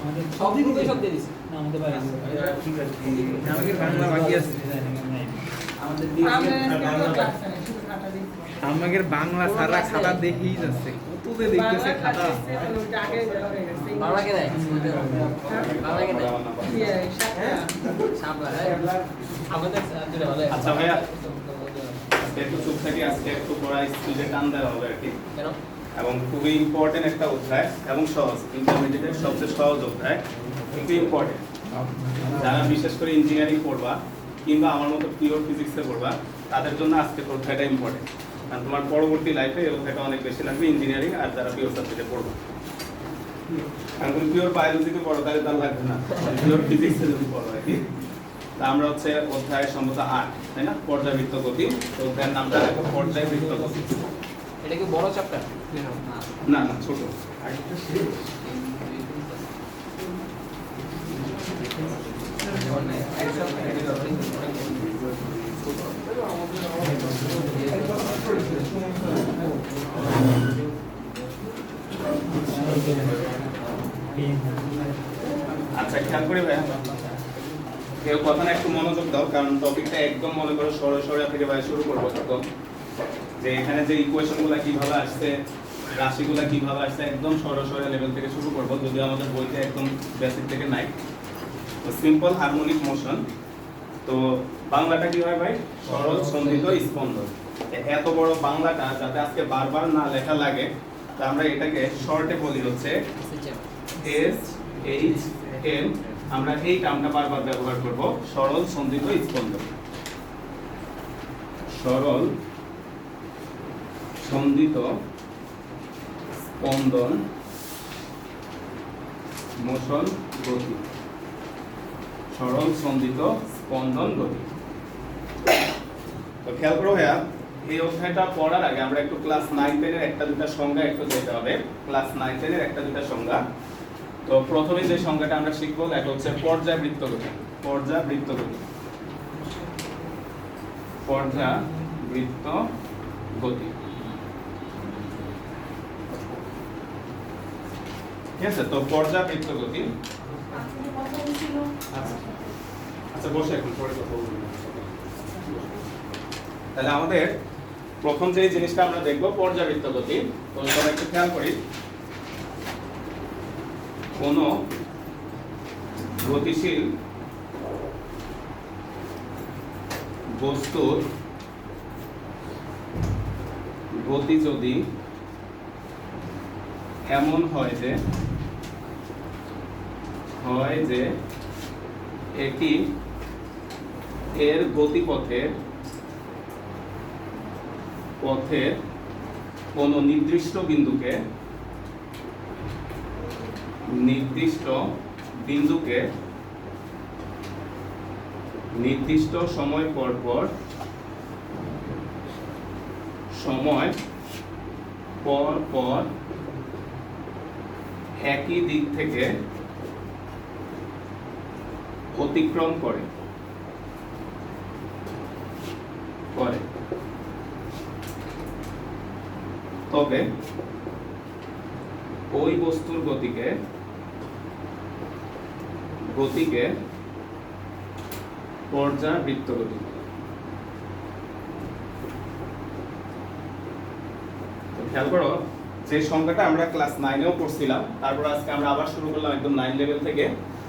আমাদের সবই কিন্তু সব দিয়ে দিছে না আমাদের বাইরে ঠিক আছে আমাকে বাংলা বাকি আছে আমাদের আমাদের বাংলা সারা খাতা দেখেই যাচ্ছে কততে দেখতেছে খাতা বাংলা কে দেয় বাংলা কে দেয় সামলা আমাদের যেটা বলে আচ্ছা ভাইয়া আজকে একটু চুপ থাকি, আজকে একটু পড়া স্কুলে টান দেওয়া হবে আর কি, কেন এবং খুবই ইম্পর্টেন্ট একটা অধ্যায় এবং সহজ, ইন্টারমিডিয়েটের সবচেয়ে সহজ অধ্যায়, খুবই ইম্পর্টেন্ট। যারা বিশেষ করে ইঞ্জিনিয়ারিং পড়বা কিংবা আমার মতো পিওর ফিজিক্সে পড়বা তাদের জন্য আজকে অধ্যায়টা ইম্পর্টেন্ট, কারণ তোমার পরবর্তী লাইফে এই অধ্যায়টা অনেক বেশি লাগবে ইঞ্জিনিয়ারিং আর যারা পিওর সাবজেক্টে পড়বা। কারণ তুমি পিওর বায়োলজিতে পড়ো তাহলে তার লাগবে না, পিওর ফিজিক্সে যদি পড়ো আর কি। তা আমরা হচ্ছে অধ্যায় সম্ভবত 8, তাই না, পর্যাবৃত্ত গতি। তো অধ্যায়ের নামটা দেখো পর্যাবৃত্ত গতি। এটা কি বড় চ্যাপ্টার না না ছোট। আচ্ছা খেয়াল করি ভাইয়া, কেউ কথা না একটু মনোযোগ দাও, কারণ টপিকটা একদম মনে করো সরে থেকে ভাই শুরু করবো একদম, যে এখানে যে ইকুয়েশনগুলো কিভাবে আসছে, রাশিগুলো কিভাবে আসছে, একদম সরে লেভেল থেকে শুরু করবো, যদিও আমাদের বইতে একদম বেসিক থেকে নাই। তো সিম্পল হারমোনিক মোশন, তো বাংলাটা কি হয় ভাই, সরল সন্ধিত স্পন্দন। এত বড় বাংলাটা যাতে আজকে বারবার না লেখা লাগে, তা আমরা এটাকে শর্টে বলি হচ্ছে SHM। আমরা এই টার্মটা বারবার ব্যবহার করব, সরল সন্ধিত স্পন্দন। সরল সন্ধিত স্পন্দন মোশন গতি, সরল সন্ধিত স্পন্দন গতি। তো খেয়াল করো ভাইয়া, এই অধ্যায়টা পড়ার আগে আমরা একটু ক্লাস 9-10 এর একটা দুটা সংজ্ঞা একটু যেতে হবে, ক্লাস 9-10 এর একটা দুটা সংজ্ঞা। তো প্রথমে যে সংজ্ঞাটা আমরা শিখবো এটা হচ্ছে পর্যাবৃত্ত গতি। পর্যাবৃত্ত গতি, পর্যাবৃত্ত গতি, ঠিক আছে। তো পর্যাবৃত্ত গতি, আচ্ছা বসে এখন পরে কথা বলবো। তাহলে আমাদের প্রথম যে জিনিসটা আমরা দেখবো পর্যাবৃত্ত গতি। তো সবাই একটু খেয়াল করি, কোন গতিশীল বস্তুর গতি যদি এমন হয় যে এটি এর গতিপথের কোন নির্দিষ্ট নির্দিষ্ট সময় পর একই দিক থেকে অতিক্রম করে, তবে ওই বস্তুর গতিকে পর্যাবৃত্ত গতি। খেয়াল করো, যে সংখ্যাটা আমরা ক্লাস 9-এও পড়ছিলাম, তারপর আজকে আমরা আবার শুরু করলাম একদম 9 লেভেল থেকে,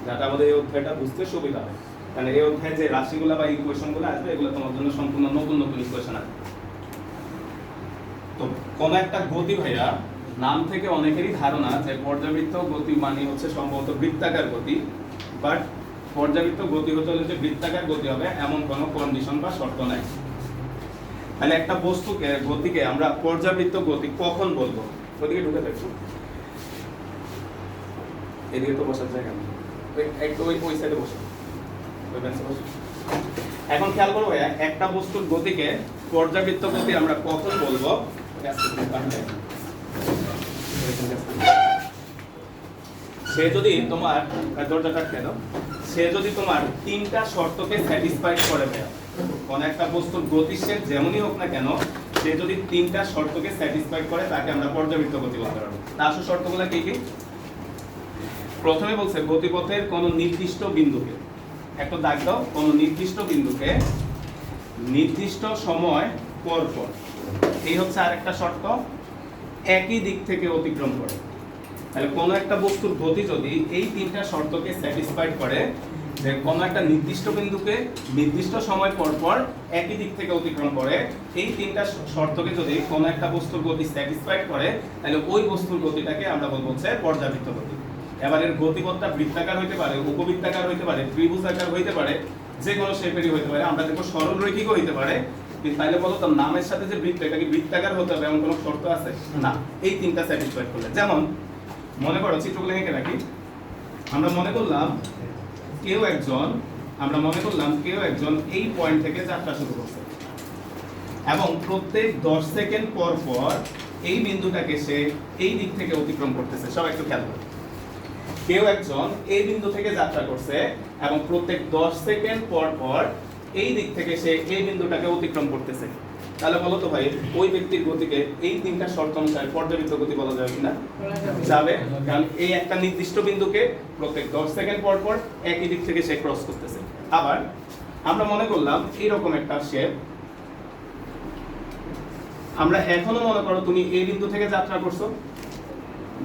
যাতে আমাদের এই অধ্যায়টা বুঝতে সুবিধা হয়। কারণ এই অধ্যায়ে যে রাশিগুলো বা ইকুয়েশনগুলো আসবে, এগুলো তোমার জন্য সম্পূর্ণ নতুন ইকুয়েশন আসবে। তো কোন একটা গতি ভাইয়া, নাম থেকে অনেকেরই ধারণা যে পর্যাবৃত্ত গতি মানে হচ্ছে সম্ভবত বৃত্তাকার গতি, বাট পর্যাবৃত্ত গতি হতে হলে যে বৃত্তাকার গতি হবে এমন কোনো কন্ডিশন বা শর্ত নাই। তাহলে একটা গতিকে আমরা পর্যাবৃত্ত গতি কখন বলবো? ওদিকে ঢুকে দেখো, এদিকে তো বসার জায়গা নেই, একটু ওই সাইডে বসো, ওই বেঞ্চে বসো। এখন খেয়াল করবো একটা বস্তুর গতিকে পর্যাবৃত্ত গতি আমরা কখন বলবো। সে যদি তোমার দরজাটা কেন, সে যদি তোমার 3টা শর্তকে স্যাটিসফাই করে দেয়, কোন একটা বস্তুর গতিশীল যেমনই হোক না কেন, সে যদি 3টা শর্তকে স্যাটিসফাই করে, তাকে আমরা পর্যাবৃত্ত গতি বলতে পারবো। তার শর্তগুলো কি কি? প্রথমে বলছে গতিপথের কোন নির্দিষ্ট বিন্দুকে, একটা দাগ দাও, কোন নির্দিষ্ট বিন্দুকে নির্দিষ্ট সময় পর পর, এই হচ্ছে আরেকটা শর্ত, একই দিক থেকে অতিক্রম করে। তাহলে কোনো একটা বস্তুর গতি যদি এই তিনটা শর্তকে স্যাটিসফাইড করে, যে কোনো একটা নির্দিষ্ট বিন্দুকে নির্দিষ্ট সময় পর পর একই দিক থেকে অতিক্রম করে, এই তিনটা শর্তকে যদি কোনো একটা বস্তুর গতি স্যাটিসফাইড করে, তাহলে ওই বস্তুর গতিটাকে আমরা বলবো হচ্ছে পর্যাবৃত্ত গতি। এবার এর গতিপথটা বৃত্তাকার হইতে পারে, উপবৃত্তাকার হইতে পারে, ত্রিভুজাকার হইতে পারে, যে কোনো শেপেরই হইতে পারে, আমরা দেখো সরল রৈখিকও হইতে পারে। কিন্তু তাহলে বলো তো নামের সাথে যে বৃত্ত, এটা কি বৃত্তাকার হতে হবে এমন কোনো শর্ত আছে? না, এই তিনটা স্যাটিসফাইড করলে। যেমন মনে করো, চিত্রগুলো এঁকে রাখি, আমরা মনে করলাম কেউ একজন এই পয়েন্ট থেকে যাত্রা শুরু করছে এবং প্রত্যেক 10 সেকেন্ড পর পর এই বিন্দুটাকে সে এই দিক থেকে অতিক্রম করতেছে। সবাই একটু খেয়াল করো, কেউ একজন এই বিন্দু থেকে যাত্রা করছে এবং প্রত্যেক 10 সেকেন্ড পর পর এই দিক থেকে সে এই বিন্দুটাকে অতিক্রম করতেছে। তাহলে বলো তো ভাই, ওই ব্যক্তির গতিকে এই তিনটা শর্ত অনুসারে পর্যাবৃত্ত গতি বলা যাবে কিনা? যাবে, কারণ এই একটা নির্দিষ্ট বিন্দুকে প্রত্যেক 10 সেকেন্ড পর পর একই দিক থেকে সে ক্রস করতেছে। আবার আমরা মনে করলাম এইরকম একটা শেপ, আমরা এখনো মনে করো তুমি এই বিন্দু থেকে যাত্রা করছো,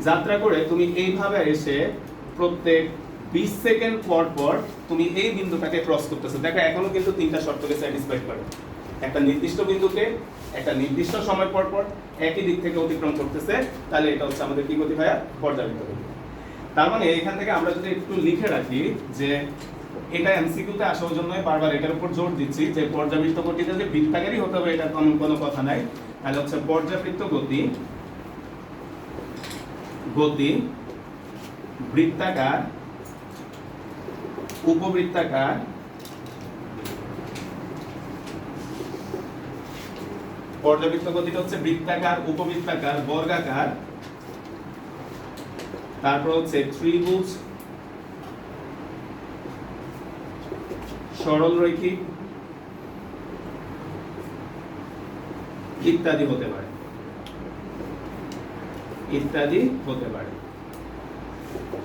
যাত্রা করে তুমি এইভাবে এসে প্রত্যেক 20 সেকেন্ড পর পর তুমি এই বিন্দুটাকে ক্রস করতেছো। দেখো এখনো কিন্তু তিনটা শর্তকে স্যাটিসফাইড করে, একটা নির্দিষ্ট বিন্দুকে একটা নির্দিষ্ট সময় পর পর একই দিক থেকে অতিক্রম করতেছে। তাহলে এটা হচ্ছে আমাদের কি গতি ভাইয়া? পর্যাবৃত্ত গতি। তার মানে এখান থেকে আমরা যদি একটু লিখে রাখি যে এটা এমসিকিউতে আসার জন্য বারবার এটার উপর জোর দিচ্ছি যে পর্যাবৃত্ত গতিতে যে বৃত্তাকারই হতে হবে এটা কোনো কথা নাই। তাহলে হচ্ছে পর্যাবৃত্ত গতি, বৃত্তাকার, উপবৃত্তাকার, পর্যাবৃত্ত গতিটা হচ্ছে বৃত্তাকার, উপবৃত্তাকার, বর্গাকার, তারপর হচ্ছে ত্রিভুজ, সরল রৈখিক ইত্যাদি হতে পারে,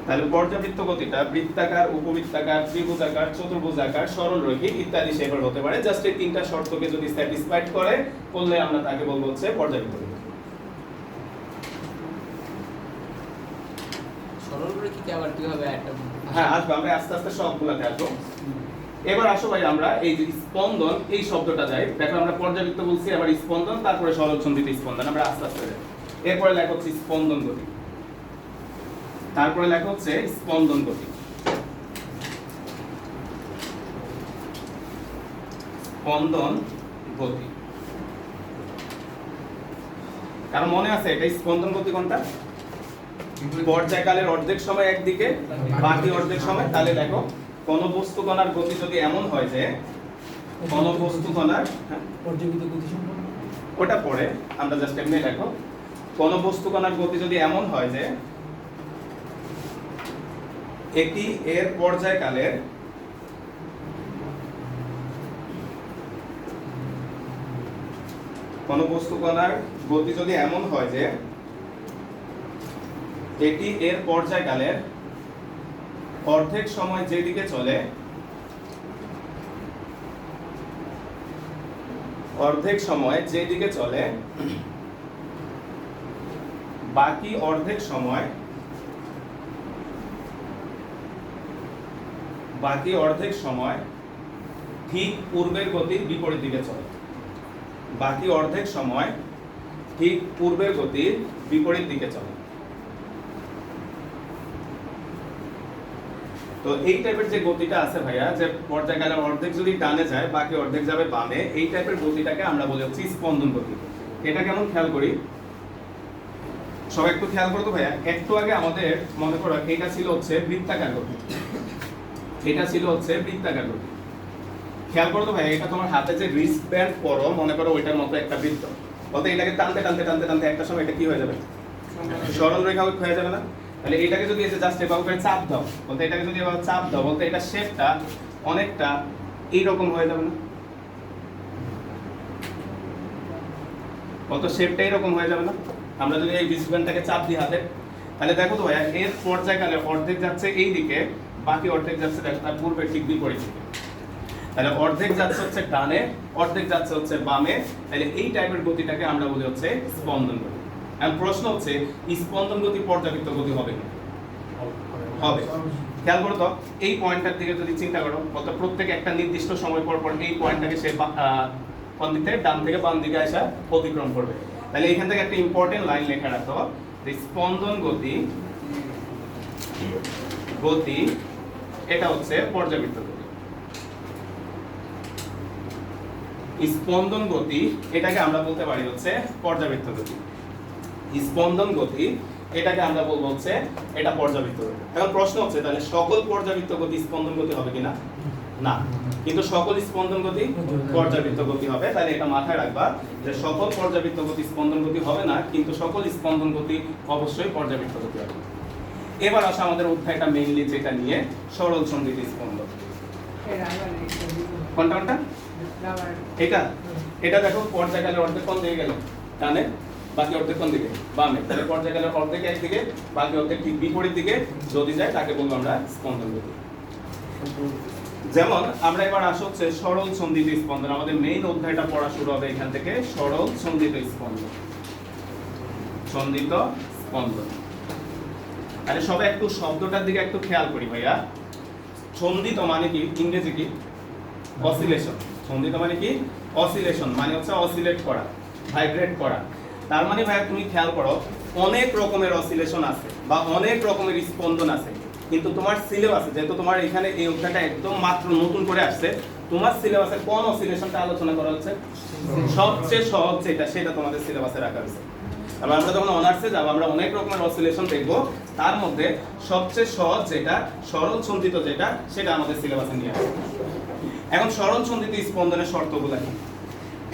তাহলে পর্যাবৃত্ত গতিটা বৃত্তাকার, উপবৃত্তাকার, ত্রিভুজাকার, চতুর্ভুজাকার, সরল রৈখিক ইত্যাদি শেপের হতে পারে। জাস্ট এই তিনটা শর্তকে যদি স্যাটিসফাইড করলে আমরা তাকে বলবো হচ্ছে পর্যাবৃত্ত গতি। সরল রৈখিক আবার কিভাবে একটা? হ্যাঁ, আসবো, আমরা আস্তে আস্তে সবগুলোতে আসবো। এবার আসো ভাই, আমরা এই যে স্পন্দন এই শব্দটা যাই, দেখো আমরা পর্যাবৃত্ত বলছি, আবার স্পন্দন, তারপরে সরলসন্ধিত স্পন্দন, আমরা আস্তে আস্তে যাই। এরপরে লেখা হচ্ছে স্পন্দন গতি, তারপরে লেখা হচ্ছে স্পন্দন গতি। স্পন্দন গতি, কারণ মনে আছে এটা স্পন্দন গতি কোনটা? পর্যায়কালের অর্ধেক সময় একদিকে, বাকি অর্ধেক সময়। তাহলে দেখো কোন বস্তু কণার গতি যদি এমন হয় যে কোন বস্তু কণার পর্যাবৃত্ত গতি সম্পন্ন, ওটা পরে আমরা জাস্ট এমনি দেখো, কোন বস্তু কণার গতি যদি এমন হয় যে এটি এর পর্যায়কালের কোন বস্তু কণার গতি যদি এমন হয় যে এটি এর পর্যায়কালের অর্ধেক সময় যেদিকে চলে, বাকি অর্ধেক সময় ঠিক পূর্বের গতির বিপরীত দিকে চলে। বাকি অর্ধেক সময় ঠিক পূর্বের গতির বিপরীত দিকে চলে। তো এই টাইপের যে গতিটা আছে ভাইয়া, যে পর্যায়কালের অর্ধেক যদি ডানে যায় বাকি অর্ধেক যাবে বামে, এই টাইপের গতিটাকে আমরা বলি হচ্ছে স্পন্দন গতি। এটা কেমন খেয়াল করি, সবাই একটু খেয়াল করো তো ভাইয়া। একটু আগে আমাদের মনে করো এটা ছিল হচ্ছে বৃত্তাকার গতি, খেয়াল করো তো ভাইয়া, এটা তোমার হাতে যে রিস্ট ব্যান্ড পরো, মনে করো ওইটার মতো একটা বৃত্ত, বলতে এটাকে টানতে টানতে টানতে টানতে একটা সময় এটা কি হয়ে যাবে? সরল রেখা হয়ে যাবে না? তাহলে এটাকে যদি এসে জাস্ট এভাবে করে চাপ দাও, বলতে এটাকে যদি এভাবে চাপ দাও, বলতে এটা শেপটা অনেকটা এইরকম হয়ে যাবে না? বলতো শেপটা এরকম হয়ে যাবে না? আমরা যদি এই রিস্ট ব্যান্ডটাকে চাপ দিই হাতে, তাহলে দেখো তো ভাইয়া এর পর্যায়কালে অর্ধেক যাচ্ছে এই দিকে, বাকি অর্ধেক যাচ্ছে দেখো তার পূর্বে ঠিক বিপরীত দিকে। তাহলে অর্ধেক যাচ্ছে হচ্ছে ডানে, অর্ধেক যাচ্ছে হচ্ছে বামে। তাহলে এই টাইপের গতিটাকে আমরা বলি হচ্ছে স্পন্দন গতি। এখন প্রশ্ন হচ্ছে স্পন্দন গতি পর্যাবৃত্ত গতি হবে কি? হবে। খেয়াল করো তো এই পয়েন্টটার দিকে যদি চিন্তা করো, অর্থাৎ প্রত্যেক একটা নির্দিষ্ট সময় পর পর এই পয়েন্টটাকে সে কোন দিক থেকে ডান থেকে বাম দিকে আসা অতিক্রম করবে। তাহলে এখান থেকে একটা ইম্পর্টেন্ট লাইন লেখা রাখো, যে স্পন্দন গতি গতি এটা হচ্ছে পর্যাবৃত্ত গতি। স্পন্দন গতি এটাকে আমরা বলতে পারি হচ্ছে পর্যাবৃত্ত গতি। স্পন্দন গতি এটাকে আমরা বলবো হচ্ছে এটা পর্যাবৃত্ত গতি। এখন প্রশ্ন হচ্ছে তাহলে সকল পর্যাবৃত্ত গতি স্পন্দন গতি হবে কিনা? না, কিন্তু সকল স্পন্দন গতি পর্যাবৃত্ত গতি হবে। তাহলে এটা মাথায় রাখবা যে সকল পর্যাবৃত্ত গতি স্পন্দন গতি হবে না, কিন্তু সকল স্পন্দন গতি অবশ্যই পর্যাবৃত্ত গতি হবে। এবার আসা আমাদের অধ্যায়টা মেইনলি যেটা নিয়ে সরল সন্ধিত স্পন্দন। কোনটা কোনটা? এটা এটা দেখো পর্যায়কালের অর্ধেক কোন দিকে গেল? ডানে, বাকি অর্ধেক কোন দিকে? বামে। তাহলে পর্যায়কালের অর্ধেক একদিকে, বাকি অর্ধেক ঠিক বিপরীত দিকে যদি যায় তাকে বলবো আমরা স্পন্দন গতি। যেমন আমরা এবার আসা হচ্ছে সরল সন্ধিত স্পন্দন। আমাদের মেইন অধ্যায়টা পড়া শুরু হবে এখান থেকে, সরল সন্ধিত স্পন্দন। সন্ধিত স্পন্দন। তাহলে সবাই একটু শব্দটার দিকে একটু খেয়াল করি ভাইয়া। সন্ধিত মানে কি? ইংরেজি কি? অসিলেশন। সন্ধিত মানে কি? অসিলেশন, মানে হচ্ছে অসিলেট করা, ভাইব্রেট করা। তার মানে ভাইয়া তুমি খেয়াল করো, অনেক রকমের অসিলেশন আছে বা অনেক রকমের স্পন্দন আছে, কিন্তু তোমার সিলেবাসে যেহেতু তোমার এখানে এই অধ্যায়টা একদম মাত্র নতুন করে আসছে, তোমার সিলেবাসে কোন অসিলেশনটা আলোচনা করা হচ্ছে? সবচেয়ে সহজ যেটা, সেটা তোমাদের সিলেবাসে রাখা হয়েছে। আমরা যখন অনার্সে যাব আমরা অনেক রকমের অসিলেশন দেখবো, তার মধ্যে সবচেয়ে সহজ যেটা, সরল সন্ধিত যেটা, সেটা আমাদের সিলেবাসে নিয়ে আসবে। এখন সরল সন্ধিত স্পন্দনের শর্তগুলো কি?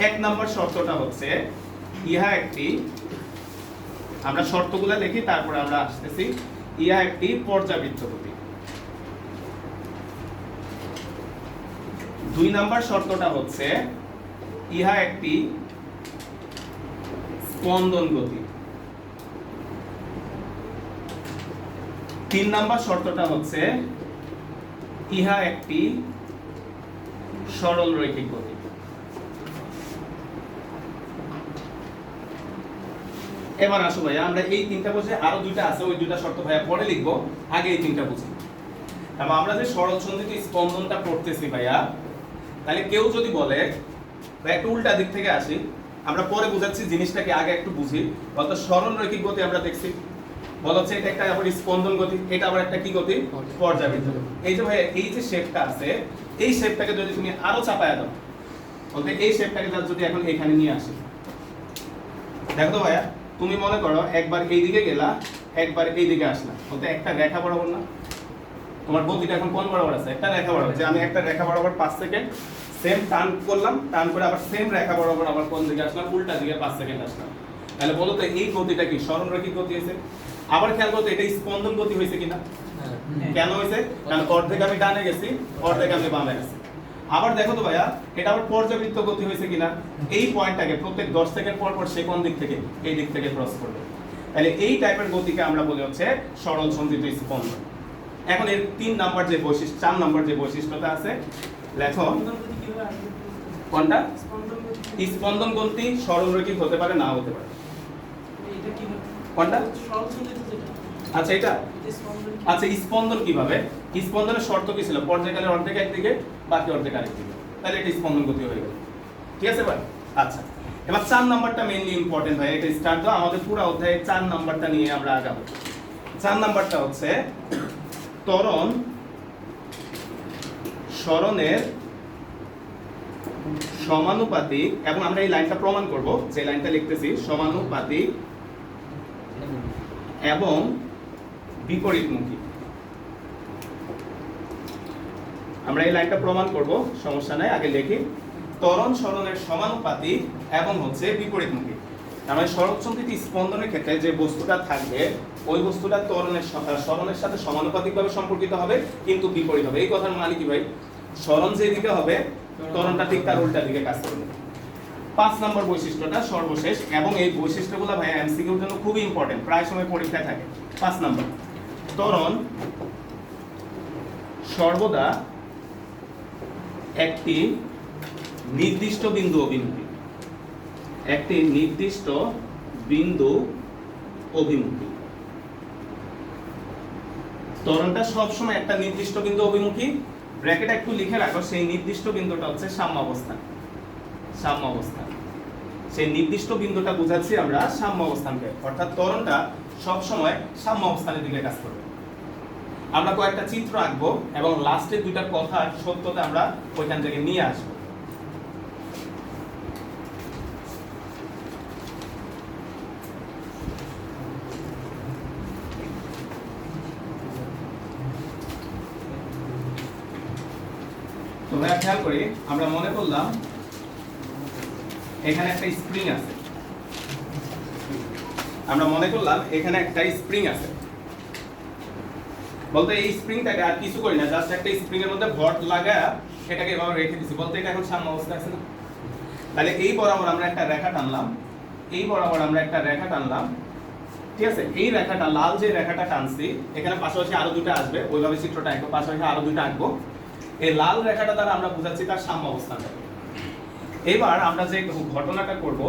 এক নম্বর শর্তটা হচ্ছে ইহা একটি, আমরা শর্তগুলো লিখি তারপরে আমরা আসতেছি, ইহা একটি পর্যাবৃত্ত গতি। দুই নম্বর শর্তটা হচ্ছে ইহা একটি স্পন্দন গতি। তিন নম্বর শর্তটা হচ্ছে ইহা একটি সরল রৈখিক গতি। এবার আসো ভাইয়া আমরা এই তিনটা বুঝে, আরো দুইটা আছে ওই দুইটা শর্ত ভাইয়া পরে লিখবো, আগে এই তিনটা বুঝি। তারপর আমরা যে সরল সন্ধিত স্পন্দনটা পড়তেছি ভাইয়া, তাহলে কেউ যদি বলে ভাই একটু উল্টা দিক থেকে আসি, আমরা পরে বুঝাচ্ছি জিনিসটাকে, আগে একটু বুঝি। বলতো সরল রৈখিক গতি আমরা দেখছি, বলা হচ্ছে এটা একটা আবার স্পন্দন গতি, এটা আবার একটা কি গতি? পর্যাবৃত্ত গতি। এই যে ভাইয়া এই যে শেপটা আছে, এই শেপটাকে যদি তুমি আরো চাপায়া দাও, বলতে এই শেপটাকে যদি এখন এখানে নিয়ে আসি, দেখো তো ভাইয়া তুমি মনে করো একবার এই দিকে গেলা, একবার এই দিকে আসলা, বলতে একটা রেখা বরাবর না? তোমার গতিটা এখন কোন বরাবর আছে? একটা রেখা বরাবর। যে আমি একটা রেখা বরাবর 5 সেকেন্ড সেম টার্ন করলাম, টার্ন করে আবার সেম রেখা বরাবর আবার কোন দিকে আসলাম? উল্টা দিকে 5 সেকেন্ড আসলাম। তাহলে বলো তো এই গতিটা কি সরল রৈখিক গতি হয়েছে? আবার খেয়াল করো এটা স্পন্দন গতি হয়েছে কিনা? কেন হয়েছে? কারণ অর্ধেক আমি ডানে গেছি, অর্ধেক আমি বামে গেছি। আবার দেখো তো ভাইয়া এটা আবার পর্যাবৃত্ত গতি হয়েছে কিনা? এই পয়েন্টটাকে প্রত্যেক 10 সেকেন্ড পর পর সে কোন দিক থেকে? এই দিক থেকে ক্রস করবে। তাহলে এই টাইপের গতিকে আমরা বলি হচ্ছে সরল সন্ধিত স্পন্দন। এখন এর 3 নাম্বার যে বৈশিষ্ট্য, 4 নাম্বার যে বৈশিষ্ট্যটা আছে লেখো। কোনটা? স্পন্দন গতি সরল রৈখিক হতে পারে, না হতে পারে। কোনটা? আচ্ছা এটা, আচ্ছা স্পন্দন কিভাবে? স্পন্দনের শর্ত কি ছিল? পর্যায়কালের অর্ধেক একদিকে, বাকি অর্ধেক আরেকদিকে। তাহলে এটা স্পন্দন গতি হয়ে গেল। ঠিক আছে ভাই? আচ্ছা এবার 4 নাম্বারটা মেইনলি ইম্পর্টেন্ট ভাই, এটা স্টার্ট দাও। আমাদের পুরো অধ্যায়ে 4 নাম্বারটা নিয়ে আমরা আগাবো। 4 নাম্বারটা হচ্ছে ত্বরণ সরণের সমানুপাতিক, এবং আমরা এই লাইনটা প্রমাণ করব, যে লাইনটা লিখতেছি সমানুপাতিক এবং বিপরীতমুখী। আমরা এই লাইনটা প্রমাণ করব, সমস্যা নাই, আগে লিখি। ত্বরণ সরণের সমানুপাতিক এবং হচ্ছে বিপরীতমুখী। মানে সরল সন্ধিত স্পন্দনের ক্ষেত্রে যে বস্তুটা থাকবে ওই বস্তুটা ত্বরণের সরণের সাথে সমানুপাতিকভাবে সম্পর্কিত হবে, কিন্তু বিপরীত হবে। এই কথার মানে কি ভাই? সরণ যে দিকে হবে ত্বরণটা ঠিক তার উল্টা দিকে কাজ করবে। 5 নম্বর বৈশিষ্ট্যটা সর্বশেষ, এবং এই বৈশিষ্ট্যগুলো ভাই এমসিকিউর জন্য খুবই ইম্পর্টেন্ট, প্রায় সময় পরীক্ষায় থাকে। 5 নম্বর, ত্বরণ সর্বদা একটি নির্দিষ্ট বিন্দু অভিমুখী, একটি নির্দিষ্ট বিন্দু অভিমুখী। ত্বরণটা সবসময় একটা নির্দিষ্ট বিন্দু অভিমুখী, ব্র্যাকেটে একটু লিখে রাখো, সেই নির্দিষ্ট বিন্দুটা হচ্ছে সাম্যাবস্থান। সাম্যাবস্থান, সেই নির্দিষ্ট বিন্দুটা বোঝাচ্ছি আমরা সাম্যাবস্থানকে, অর্থাৎ ত্বরণটা সবসময় সাম্যাবস্থানের দিকে কাজ করবে। আমরা কয়েকটা চিত্র আঁকবো এবং লাস্টের দুইটার কথা সত্যতা আমরা ওইখান থেকে নিয়ে আসবো। তো ভাইয়া খেয়াল করি, আমরা মনে করলাম এখানে একটা স্প্রিং আছে, আমরা মনে করলাম এখানে একটা স্প্রিং আছে, বলতে এই স্প্রিংটাকে আর কিছু করি না, জাস্ট একটা স্প্রিং এর মধ্যে ভর লাগায়া এটাকে এভাবে রেখে দিছি, বলতে এটা এখন সাম্য অবস্থা আছে না। তাহলে এই বরাবর আমরা একটা রেখা টানলাম, এই বরাবর আমরা একটা রেখা টানলাম, ঠিক আছে। এই রেখাটা, লাল যে রেখাটা টানছি, এখানে পাশাপাশি আরো দুটো আসবে, ওইভাবে চিত্রটা আঁকবো, পাশাপাশি আরো দুটো আঁকবো। এই লাল রেখাটা দ্বারা আমরা বুঝাচ্ছি তার সাম্য অবস্থানটা। এবার আমরা যে ঘটনাটা করব,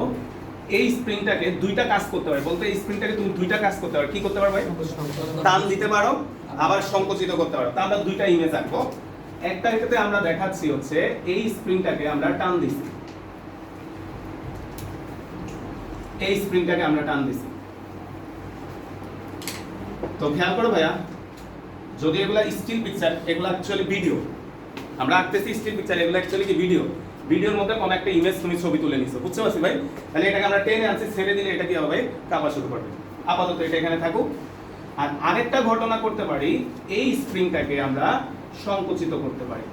এই স্প্রিংটাকে দুইটা কাজ করতে পারে, বলতে এই স্প্রিংটাকে তুমি দুইটা কাজ করতে পারো। কি করতে পারো ভাই? টান দিতে পারো, আবার সংকুচিত করতে পারো। তা আমরা দুইটা ইমেজ আঁকবো। একটা ক্ষেত্রে আমরা দেখাচ্ছি হচ্ছে এই স্প্রিংটাকে আমরা টান দিছি, এই স্প্রিংটাকে আমরা টান দিছি। তো খেয়াল করো ভাইয়া, যদি এগুলা স্টিল পিকচার, এগুলা অ্যাকচুয়ালি ভিডিও, আমরা আঁকতেছি স্টিল পিকচার, এগুলো অ্যাকচুয়ালি কি ভিডিও। ভিডিওর মধ্যে কোন একটা ইমেজ তুমি ছবি তুলে নিছো, বুঝতে পারছি ভাই? তাহলে এটাকে আমরা টেনে আনছি, ছেড়ে দিলে এটা কি হবে? কাঁপা শুরু করবে। আপাতত এটা এখানে থাকুক। আর আরেকটা ঘটনা করতে পারি, এই স্প্রিংটাকে আমরা সংকুচিত করতে পারি।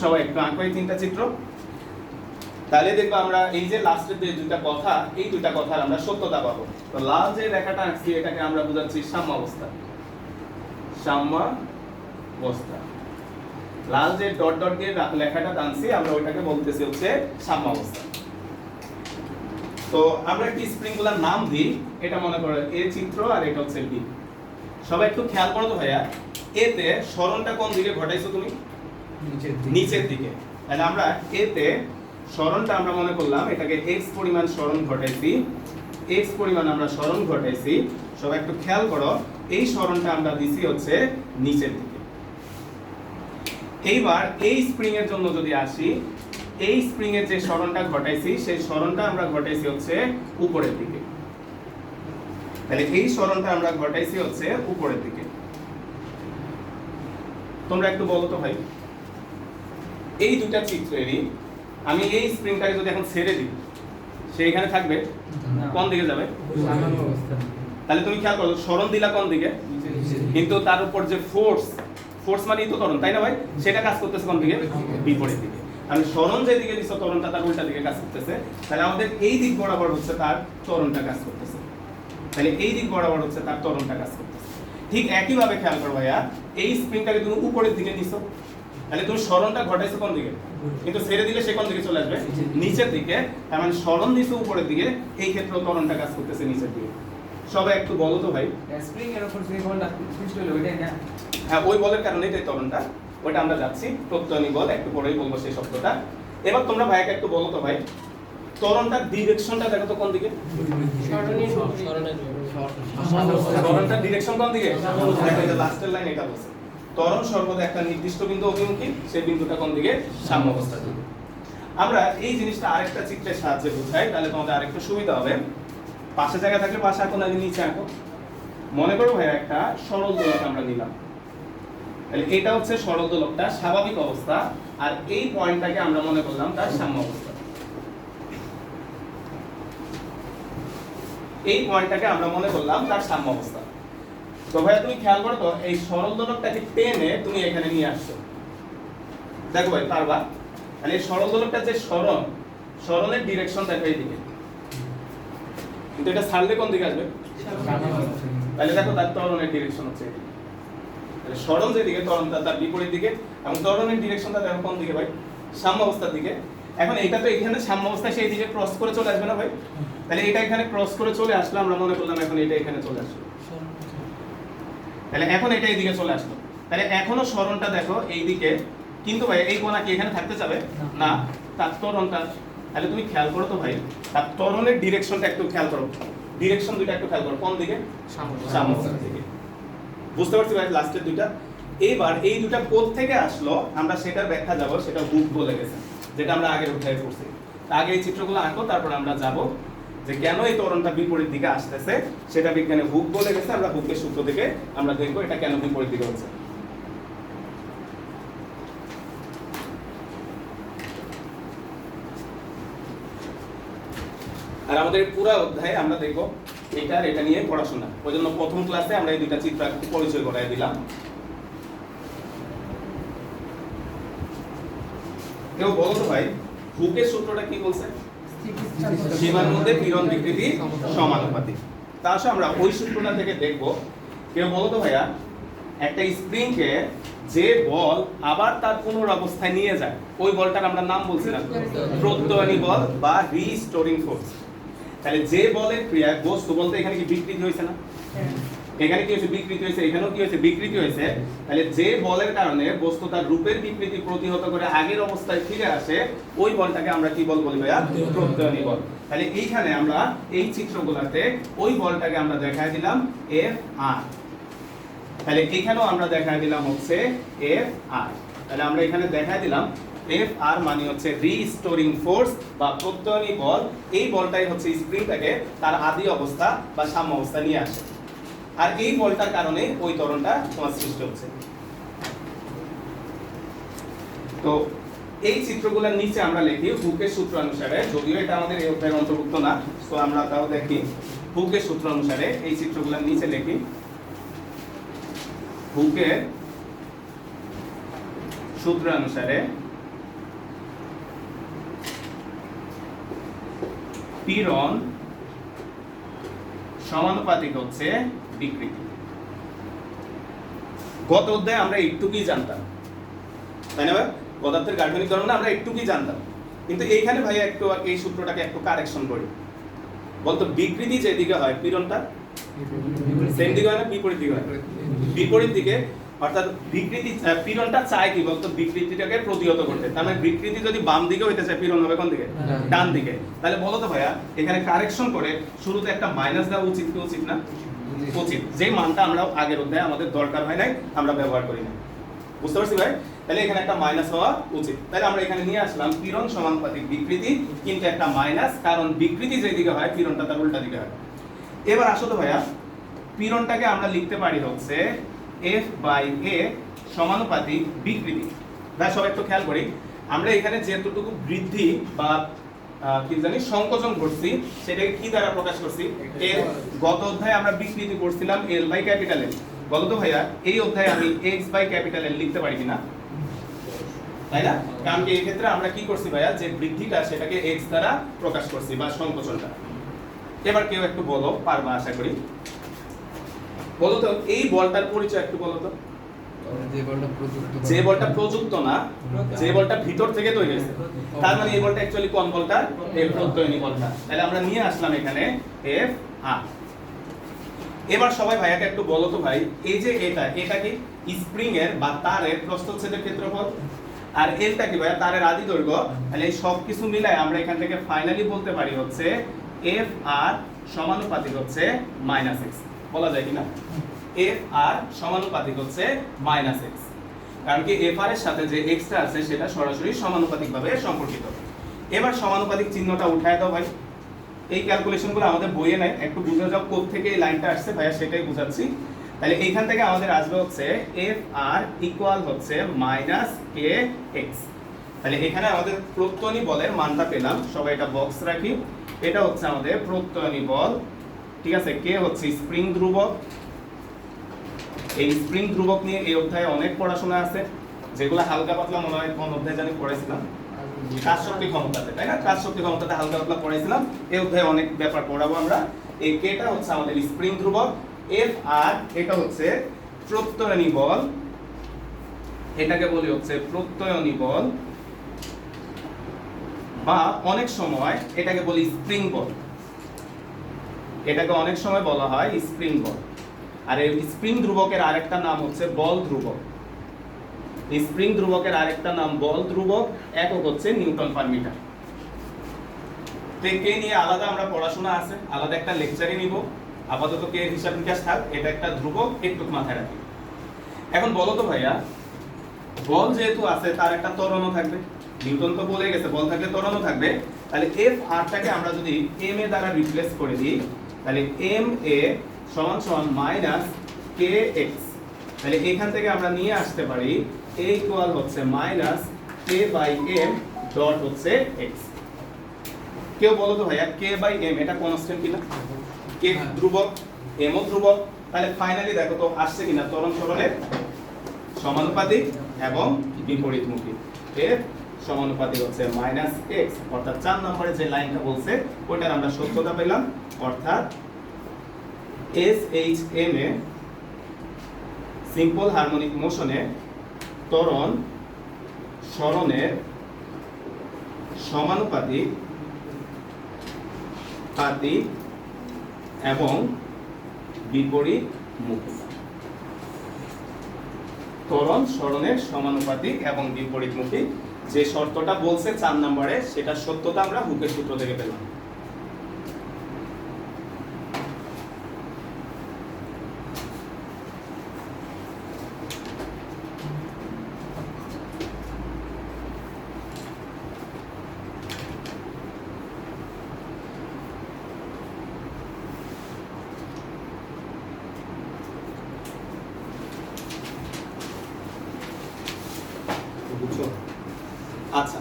সবাই একটু আঁকো এই তিনটা চিত্র, তাহলে দেখবো আমরা এই যে লাস্টের যে দুইটা কথা, এই দুইটা কথার আমরা সত্যতা পাবো। তো লাল যে রেখাটা আঁকছি, এটাকে আমরা বুঝাচ্ছি সাম্যাবস্থা। সাম্যাবস্থা, লাল যে ডট ডট দিয়ে লেখাটা টানছি, আমরা ওইটাকে বলতেছি হচ্ছে সাম্যাবস্থা। তো আমরা কি স্প্রিংগুলোর নাম দিই, এটা মনে করো এ চিত্র, আর এটা হচ্ছে বি। সবাই একটু খেয়াল করো তো ভাইয়া, এতে সরণটা কোন দিকে ঘটাইছো তুমি? নিচের দিকে। তাহলে আমরা এতে সরণটা আমরা মনে করলাম এটাকে x পরিমাণ সরণ ঘটাইছি, x পরিমাণ আমরা সরণ ঘটাইছি। সবাই একটু খেয়াল করো, এই সরণটা আমরা দিছি হচ্ছে নিচের দিকে। এইবার এই স্প্রিং এর জন্য যদি আসি, এই স্প্রিং এর যে সরণটা ঘটাইছি, সেই সরণটা আমরা ঘটাইছি হচ্ছে উপরের দিকে। তাহলে এই সরণটা আমরা ঘটাইছি হচ্ছে উপরের দিকে। তোমরা একটু বলো তো ভাই, এই দুটা চিত্রেরই আমি এই স্প্রিংটাকে যদি এখন ছেড়ে দিই, সে এখানে থাকবে? কোন দিকে যাবে? তাহলে তুমি খেয়াল করো, সরণ দিলা কোন দিকে, কিন্তু তার উপর যে ফোর্স, ফোর্স মানেই তো ত্বরণ, তাই না ভাই? সেটা কাজ করতেছে কোন দিকে? বিপরীত দিকে। আমি সরণ যে দিকে দিছো, ত্বরণটা তার উল্টা দিকে কাজ করতেছে। তাহলে আমাদের এই দিক বরাবর হচ্ছে তার ত্বরণটা কাজ করতেছে, তাহলে এই দিক বরাবর হচ্ছে তার ত্বরণটা কাজ করতেছে। ঠিক একই ভাবে খেয়াল করো ভাইয়া, এই স্প্রিংটাকে তুমি উপরের দিকে নিছো, তাহলে তুমি সরণটা ঘটাইছো কোন দিকে, কিন্তু ছেড়ে দিলে সে কোন দিকে চলে আসবে? নিচের দিকে। তার মানে সরণ দিছো উপরের দিকে, এই ক্ষেত্রে ত্বরণটা কাজ করতেছে নিচের দিকে। সবাই একটু বলো তো ভাই। স্প্রিং এর উপর যে বলটা সৃষ্টি হলো ওইটাই না? হ্যাঁ, ওই বলের কারণেই এই ত্বরণটা, ওইটা আমরা যাচ্ছি প্রত্যয়নী বল, একটু পরেই বলবো সেই শব্দটা। এবার তোমরা ভাইকে একটু বলো তো ভাই, ত্বরণটার ডিরেকশনটা দেখো তো কোন দিকে? ত্বরণটার ডিরেকশন কোন দিকে? দেখো এই যে লাস্টের লাইন এটা বলছে, ত্বরণ সর্বদা একটা নির্দিষ্ট বিন্দু অভিমুখী, সেই বিন্দুটা কোন দিকে? সাম্যাবস্থা দিকে। আমরা এই জিনিসটা আরেকটা চিত্রের সাহায্যে বুঝাই, তাহলে তোমাদের আরেকটু সুবিধা হবে। পাশে জায়গা থাকলে পাশে আঁকো, না নিচে আঁকো। মনে করো ভাই একটা সরল দোলক আমরা নিলাম, তাহলে এটা হচ্ছে সরল দোলকটা স্বাভাবিক অবস্থা, আর এই পয়েন্টটাকে আমরা মনে করলাম তার সাম্য অবস্থা। এই পয়েন্টটাকে আমরা মনে করলাম তার সাম্য অবস্থা। তো ভাই তুমি খেয়াল করো তো, এই সরল দোলকটাকে টেনে তুমি এখানে নিয়ে আসছো, দেখো ভাই পারবা? তাহলে এই সরল দোলকটা যে সরণ, সরণের ডিরেকশন দেখো এইদিকে, কিন্তু এটা ছাড়লে কোন দিকে আসবে? তাহলে দেখো তার ত্বরণের ডিরেকশন হচ্ছে এদিকে। তাহলে সরণ যেদিকে, ত্বরণটা তার বিপরীত দিকে, এবং ত্বরণের ডিরেকশনটা দেখো কোন দিকে ভাই? সাম্যাবস্থার দিকে। এখন এটা তো এখানে সাম্যাবস্থা সেই দিকে ক্রস করে চলে আসবে না ভাই? তাহলে এটা এখানে ক্রস করে চলে আসলো, আমরা মনে করলাম এখন এটা এখানে চলে আসলো, তাহলে এখন এটা এইদিকে চলে আসলো, তাহলে এখনো সরণটা দেখো এইদিকে, কিন্তু ভাই এই কোণা কি এখানে থাকতে যাবে না, তার ত্বরণটা, তাহলে তুমি খেয়াল করো তো ভাই, তার ত্বরণের ডিরেকশনটা একটু খেয়াল করো, ডিরেকশন দুইটা একটু খেয়াল করো, কোন দিকে? সাম্যাবস্থার দিকে। বুঝতে পারছি ভাই লাস্টের দুইটা? এবার এই দুটা কোথ থেকে আসলো আমরা সেটার ব্যাখ্যা যাব, সেটা হুক বলে গেছে, যেটা আমরা আগের অধ্যায়ে পড়ছি। আগে এই চিত্রগুলো আঁকো, তারপর আমরা যাব যে কেন এই ত্বরণটা বিপরীত দিকে আসতেছে, সেটা বিজ্ঞানে হুক বলে গেছে। আমরা হুকের সূত্র থেকে আমরা দেখবো এটা কেন বিপরীত দিকে হচ্ছে। আর আমাদের পুরো অধ্যায়ে আমরা দেখবো এটা নিয়ে পড়াশোনা। ওই জন্য প্রথম ক্লাসে আমরা এই দুইটা চিত্র একটু পরিচয় করাই দিলাম। কেউ বলো তো ভাই, হুকের সূত্রটা কি বলছে? সীমার মধ্যে পীড়ন বিকৃতি সমানুপাতিক। তা আসলে আমরা ওই সূত্রটা থেকে দেখব। কেউ বলো তো ভাইয়া, একটা স্প্রিং কে যে বল আবার তার পুনরাবস্থায় নিয়ে যায়, ওই বলটার আমরা নাম বলছিলাম প্রত্যয়নী বল বা রিস্টোরিং ফোর্স। তাহলে যে বলের ক্রিয়ায় বস্তু বলতে এখানে কি বিকৃতি হয়েছে না? এখানে কি হয়েছে? বিকৃতি হয়েছে। এখানেও কি হয়েছে? বিকৃতি হয়েছে। তাহলে যে বলের কারণে বস্তু তার রূপের বিকৃতি প্রতিহত করে আগের অবস্থায় ফিরে আসে, ওই বলটাকে আমরা কি বল বলি ভাইয়া? প্রত্যয়নী বল। তাহলে এইখানে আমরা এই চিত্রগুলোতে ওই বলটাকে আমরা দেখায় দিলাম এফ আর। তাহলে এখানেও আমরা দেখায় দিলাম হচ্ছে এফ আর। তাহলে আমরা এখানে দেখায় দিলাম এফ আর মানে হচ্ছে রিস্টোরিং ফোর্স বা প্রত্যয়নী বল। এই বলটাই হচ্ছে স্প্রিংটাকে তার আদি অবস্থা বা সাম্য অবস্থা নিয়ে আসে, আর এই বলটার কারণে ওই ত্বরণটা তোমার সৃষ্টি হচ্ছে। তো এই চিত্রগুলোর নিচে আমরা লিখি হুকের সূত্র অনুসারে, যদিও এটা আমাদের এই অধ্যায়ের অন্তর্ভুক্ত না, তো আমরা তাও দেখি হুকের সূত্র অনুসারে এই চিত্রগুলোর নিচে লিখি হুকের সূত্র অনুসারে পীড়ন সমানুপাতিক হচ্ছে বিকৃতি। গত অধ্যায়ে আমরা একটুকুই জানতাম, তাই না ভাই? পদার্থের গাঠনিক ধর্ম আমরা একটুকুই জানতাম, কিন্তু এইখানে ভাই একটু এই সূত্রটাকে একটু কারেকশন করি। বলতো বিকৃতি যেদিকে হয় পীড়নটা সেম দিকে হয় না বিপরীত দিকে হয়? বিপরীত দিকে, অর্থাৎ বিকৃতি পীড়নটা চায় কি বলতো? বিকৃতিটাকে প্রতিহত করতে। তার মানে বিকৃতি যদি বাম দিকে হইতে চায়, পীড়ন হবে কোন দিকে? ডান দিকে। তাহলে বলো তো ভাইয়া, এখানে কারেকশন করে শুরুতে একটা মাইনাস দেওয়া উচিত কি উচিত না? উচিত। যে মানটা আমরা আগের অধ্যায়ে আমাদের দরকার হয় নাই, আমরা ব্যবহার করি না। বুঝতে পারছি ভাই? তাহলে এখানে একটা মাইনাস হওয়া উচিত। তাহলে আমরা এখানে নিয়ে আসলাম পীড়ন সমানুপাতিক বিকৃতি, কিন্তু একটা মাইনাস, কারণ বিকৃতি যেদিকে হয় পীড়নটা তার উল্টা দিকে হয়। এবার আসলে ভাইয়া পীড়নটাকে আমরা লিখতে পারি হচ্ছে এফ বাই এ সমানুপাতিক বিকৃতি। ভাই সবাই একটু খেয়াল করি, আমরা এখানে যেতটুকু বৃদ্ধি বা কি জানি সংকোচন করছি, সেটাকে কি দ্বারা প্রকাশ করছি? এর গত অধ্যায়ে আমরা বিকৃতি করছিলাম এল বাই ক্যাপিটাল এল। বলো তো ভাইয়া, এই অধ্যায়ে আমি এক্স বাই ক্যাপিটাল এল লিখতে পারি কিনা? তাই না? কারণ কি এই ক্ষেত্রে আমরা কি করছি ভাইয়া, যে বৃদ্ধিটা সেটাকে এক্স দ্বারা প্রকাশ করছি বা সংকোচনটা। এবার কেউ একটু বলো, পারবা আশা করি। বলো তো এই বলটার পরিচয় একটু বলো তো। যে বলটা প্রযুক্ত না, যে বলটা ভিতর থেকে তৈরি হয়েছে, তার মানে এই বলটা অ্যাকচুয়ালি কোন বলটা? এই প্রত্যয়নী বলটা। তাহলে আমরা নিয়ে আসলাম এখানে এফ আর। এবার সবাই ভাইয়াকে একটু বলো তো ভাই, এই যে এটা কি স্প্রিং এর বা তারের প্রস্থচ্ছেদের ক্ষেত্রফল, আর এলটা কি ভাইয়া? তারের আদি দৈর্ঘ্য। তাহলে এই সব কিছু মিলাই আমরা এখান থেকে ফাইনালি বলতে পারি হচ্ছে এফ আর সমানুপাতিক হচ্ছে মাইনাস এক্স। বলা যায় কিনা? এফ আর সমানুপাতিক হচ্ছে মাইনাস এক্স, কারণ কি এফ আর এর সাথে যে এক্সটা আছে সেটা সরাসরি সমানুপাতিকভাবে সম্পর্কিত। এবার সমানুপাতিক চিহ্নটা উঠায় দাও ভাই। এই ক্যালকুলেশনগুলো আমাদের বইয়ে নাই, একটু বুঝে যাও কোথা থেকে এই লাইনটা আসছে ভাইয়া, সেটাই বুঝাচ্ছি। তাহলে এইখান থেকে আমাদের আসবে হচ্ছে এফ আর ইকুয়াল হচ্ছে মাইনাস কে এক্স। তাহলে এখানে আমাদের প্রত্যয়নী বলের মানটা পেলাম, সবাই এটা বক্স রাখি। এটা হচ্ছে আমাদের প্রত্যয়নী বল, ঠিক আছে? কে হচ্ছে স্প্রিং ধ্রুবক। এই স্প্রিং ধ্রুবক নিয়ে এই অধ্যায়ে অনেক পড়াশোনা আছে, যেগুলো হালকা পাতলা মনে হয় কোন অধ্যায়ে জানি পড়াইছিলাম, কাজ শক্তি ক্ষমতাতে, তাই না? কাজ শক্তি ক্ষমতাতে হালকা পাতলা পড়াইছিলাম। এই অধ্যায়ে অনেক ব্যাপার পড়াবো আমরা। এই কেটা হচ্ছে আমাদের স্প্রিং ধ্রুবক, এফ আর এটা হচ্ছে প্রত্যয়নী বল, এটাকে বলি হচ্ছে প্রত্যয়নী বল। বা অনেক সময় এটাকে বলি স্প্রিং বল, এটাকে অনেক সময় বলা হয় স্প্রিং বল। আর এই স্প্রিং ধ্রুবকের আরেকটা নাম হচ্ছে বল ধ্রুবক। স্প্রিং ধ্রুবকের আরেকটা নাম বল ধ্রুবক, একক হচ্ছে নিউটন পার মিটার। তো কে নিয়ে আলাদা আমরা পড়াশোনা আছে, আলাদা একটা লেকচারই নিব। আপাতত কে হিসাব নিকাশ থাক, এটা একটা ধ্রুবক, একটু মাথায় রাখি। এখন বলো তো ভাইয়া, বল যেহেতু আছে তার একটা ত্বরণও থাকবে, নিউটন তো বলে গেছে বল থাকলে ত্বরণও থাকবে। তাহলে এফ আরটাকে আমরা যদি এম এ দ্বারা রিপ্লেস করে দিই, তাহলে এম এ সমান সমান মাইনাস কে এক্স। তাহলে এখান থেকে আমরা নিয়ে আসতে পারি এ ইকুয়াল হচ্ছে minus k by m dot হচ্ছে এক্স। কেউ বলো তো ভাইয়া কে বাই এম এটা কনস্ট্যান্ট কিনা? কে ধ্রুবক, এম ও ধ্রুবক। তাহলে ফাইনালি দেখো তো আসছে কিনা ত্বরণ সরণের সমানুপাতিক এবং বিপরীতমুখী। এর সমানুপাতিক হচ্ছে মাইনাস এক্স, অর্থাৎ 4 নম্বরে যে লাইনটা বলছে ওটার আমরা সত্যতা পেলাম। অর্থাৎ এস এইচ এম এ সিম্পল হারমোনিক মোশনে ত্বরণ সরণের সমানুপাতিক এবং বিপরীতমুখী। ত্বরণ সরণের সমানুপাতিক এবং বিপরীতমুখী যে শর্তটা বলছে 4 নম্বরে, সেটা সত্যতা আমরা হুকের সূত্র থেকে পেলাম। আচ্ছা,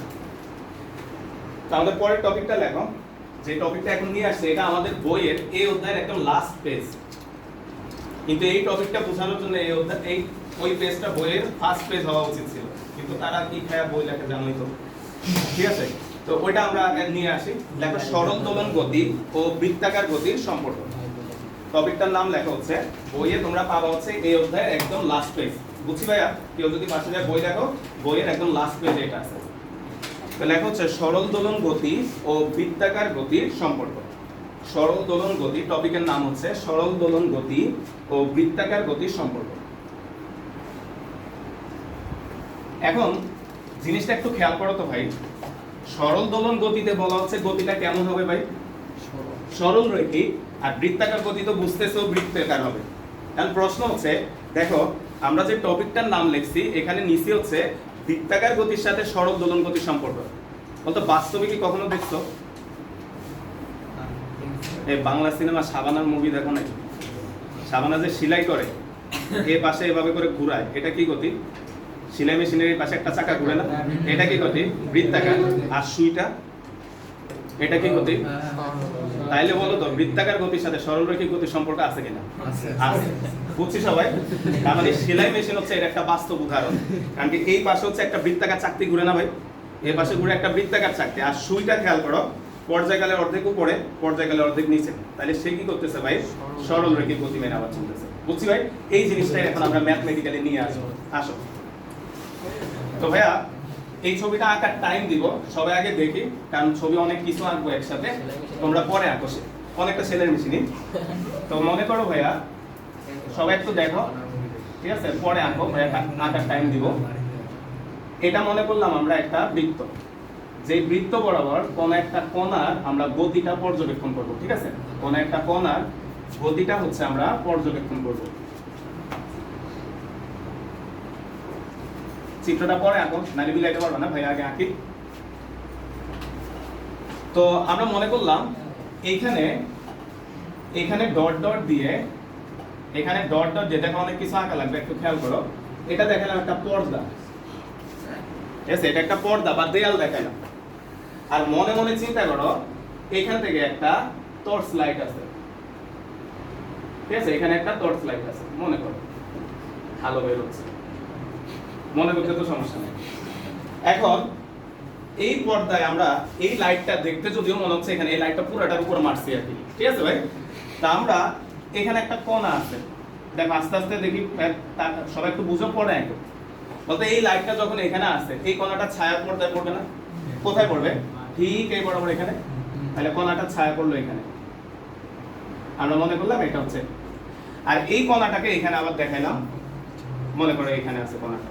তাহলে পরের টপিকটা লেখো। যে টপিকটা এখন নিয়ে আসছে এটা আমাদের বইয়ের এই অধ্যায়ের একদম লাস্ট পেজ, কিন্তু এই টপিকটা বোঝানোর জন্য এই অধ্যায় ওই পেজটা বইয়ের ফার্স্ট পেজ হওয়া উচিত ছিল, কিন্তু তারা কি খায়া বই লেখা জানোই তো, ঠিক আছে? তো ওইটা আমরা নিয়ে আসি। লেখো সরল দোলন গতি ও বৃত্তাকার গতির সম্পর্ক। টপিকটার নাম লেখা হচ্ছে, বইয়ে তোমরা পাবা হচ্ছে এই অধ্যায়ের একদম লাস্ট পেজ। বুঝছি ভাইয়া? কেউ যদি পাশে যায় বই দেখো, বইয়ের একদম লাস্ট পেজে এটা আছে। তো লেখা হচ্ছে সরল দোলন গতি ও বৃত্তাকার গতির সম্পর্ক। সরল দোলন গতি, টপিকের নাম হচ্ছে সরল দোলন গতি ও বৃত্তাকার গতির সম্পর্ক। এখন জিনিসটা একটু খেয়াল করো তো ভাই, সরল দোলন গতিতে বলা হচ্ছে গতিটা কেমন হবে ভাই? সরল রৈখিক। আর বৃত্তাকার গতি তো বুঝতেছো বৃত্তাকার হবে। এখন প্রশ্ন হচ্ছে, দেখো আমরা যে টপিকটার নাম লিখছি এখানে নিচে হচ্ছে বৃত্তাকার গতির সাথে সরল দোলন গতির সম্পর্ক। বলতো বাস্তবে কি কখনো দেখছো? এই বাংলা সিনেমা শাবানার মুভি দেখো নাকি? শাবানা যে সেলাই করে, এ পাশে এভাবে করে ঘুরায়, এটা কি গতি? সেলাই মেশিনের এই পাশে একটা চাকা ঘুরে না, এটা কি গতি? বৃত্তাকার। আর সুইটা, এটা কি গতি? তাইলে বলো তো বৃত্তাকার গতির সাথে সরলরৈখিক গতির সম্পর্ক আছে কিনা? আছে। বুঝছি সবাই? তার মানে সেলাই মেশিন হচ্ছে এর একটা বাস্তব উদাহরণ। কারণ কি এই পাশে হচ্ছে একটা বৃত্তাকার চাকতি ঘুরে না ভাই, এই পাশে ঘুরে একটা বৃত্তাকার চাকতি। আর সুইটা খেয়াল করো, পর্যায়কালের অর্ধেক উপরে, পর্যায়কালের অর্ধেক নিচে। তাহলে সে কি করতেছে ভাই? সরলরৈখিক গতি মেনে আবার চলতেছে। বুঝছি ভাই? এই জিনিসটাই এখন আমরা ম্যাথমেটিক্যালি নিয়ে আসবো। আসো তো ভাইয়া, এই ছবিটা আঁকার টাইম দিব, সবাই আগে দেখি, কারণ ছবি অনেক কিছু আঁকবো একসাথে, তোমরা পরে আঁকো। অনেকটা ছেলের মেশিনই তো মনে করো ভাইয়া, সবাই একটু দেখো, ঠিক আছে? পরে আঁকো, ভাইয়া আঁকার টাইম দিব। এটা মনে করলাম আমরা একটা বৃত্ত, যে বৃত্ত বরাবর কোন একটা কোণার আমরা গতিটা পর্যবেক্ষণ করব, ঠিক আছে? কোন একটা কোণার গতিটা হচ্ছে আমরা পর্যবেক্ষণ করব। চিত্রটা পরে আঁকো, নাইলে মিলাইতে পারবো না, ভাই আগে আঁকি। তো আমরা মনে করলাম এইখানে ডট ডট দিয়ে, এখানে ডট ডট দিয়ে দেখো অনেক কিছু আঁকা লাগবে, একটু খেয়াল করো। এটা দেখালাম একটা পর্দা, ঠিক আছে? এটা একটা পর্দা বা দেয়াল দেখালাম। আর মনে মনে চিন্তা করো, এখান থেকে একটা টর্চ লাইট আছে, ঠিক আছে? এখানে একটা টর্চ লাইট আছে, মনে করো আলো বের হচ্ছে, মনে করতে তো সমস্যা নেই। এখন এই পর্দায় আমরা এই লাইটটা দেখতে যদিও মনে হচ্ছে এখানে এই লাইটটা পুরোটার উপর মারছি আর কি, ঠিক আছে ভাই? তা আমরা এখানে একটা কোণা আছে, দেখো আস্তে আস্তে দেখি, সবাই একটু বুঝো পড়ে একটু। বলতে এই লাইটটা যখন এখানে আসে, এই কোণাটা ছায়া পর্দায় পড়বে না? কোথায় পড়বে? ঠিক এই বরাবর এখানে, তাহলে কণাটা ছায়া পড়লো এখানে, আমরা মনে করলাম এটা হচ্ছে। আর এই কণাটাকে এখানে আবার দেখাইলাম, মনে করো এখানে আছে কণাটা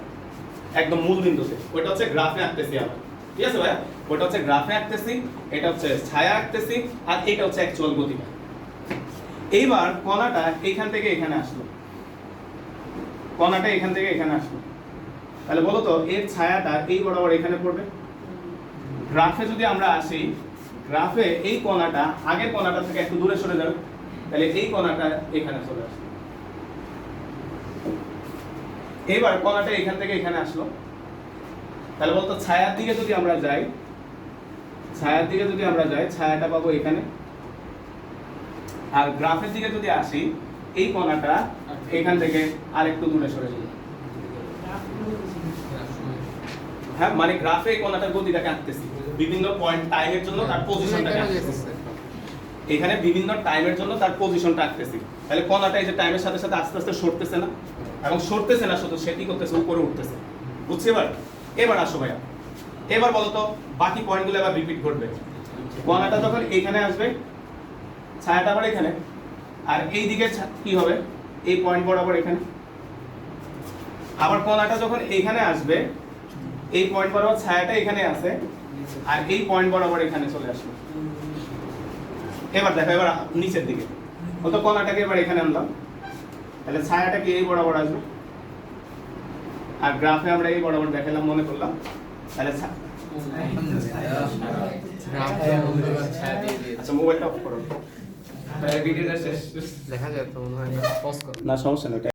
একদম মূল বিন্দুতে, ওইটা হচ্ছে গ্রাফে আঁকতেছি আবার, ঠিক আছে ভাইয়া? ওটা হচ্ছে গ্রাফে আঁকতেছি, এটা হচ্ছে ছায়া আঁকতেছি, আর এটা হচ্ছে অ্যাকচুয়াল গতিটা। এইবার কণাটা এইখান থেকে এখানে আসলো, কণাটা এখান থেকে এখানে আসলো, তাহলে বলো তো এর ছায়াটা এই বরাবর এখানে পড়বে। গ্রাফে যদি আমরা আসি, গ্রাফে এই কণাটা আগের কণাটা থেকে একটু দূরে সরে যাবে, তাহলে এই কণাটা এখানে চলে আসলো। এবার কণাটা এখান থেকে এখানে আসলো, তাহলে বলতো ছায়ার দিকে যদি আমরা যাই, ছায়ার দিকে যদি আমরা যাই, ছায়াটা পাবো এখানে। আর গ্রাফের দিকে যদি আসি, এই কণাটা এখান থেকে আরেকটু দূরে সরে যাবে। হ্যাঁ, মানে গ্রাফে এই কণাটার গতিটাকে আঁকতেছি বিভিন্ন পয়েন্ট টাইমের জন্য, তার পজিশনটাকে আঁকতেছি এখানে, বিভিন্ন টাইমের জন্য তার পজিশনটা আঁকতেছি। তাহলে কণাটা এই যে টাইমের সাথে সাথে আস্তে আস্তে সরতেছে না, এবং সরতেছে না শুধু, সেটি করতেছে উপরে উঠতেছে, বুঝছি? এবার আসো ভাইয়া, এবার বলো তো বাকি পয়েন্টগুলো আবার রিপিট করবে। কণাটা যখন এখানে আসবে, ছায়াটা আবার এখানে, আর এই দিকে কি হবে, এই পয়েন্ট বরাবর এখানে। আবার কণাটা যখন এইখানে আসবে, এই পয়েন্ট বরাবর ছায়াটা এখানে আছে, আর এই পয়েন্ট বরাবর এখানে চলে আসবে। এবার দেখো, এবার নিচের দিকে তো কণাটাকে এবার এখানে আনলাম, তাহলে ছায়াটা কি এই বরাবর আসবে, আর গ্রাফে আমরা এই বরাবর দেখালাম, মনে করলাম। তাহলে আচ্ছা, মোবাইলটা অফ করো, ভিডিওটা শেষ। দেখা যায় তো মনে হয়। না সমস্যা নেই।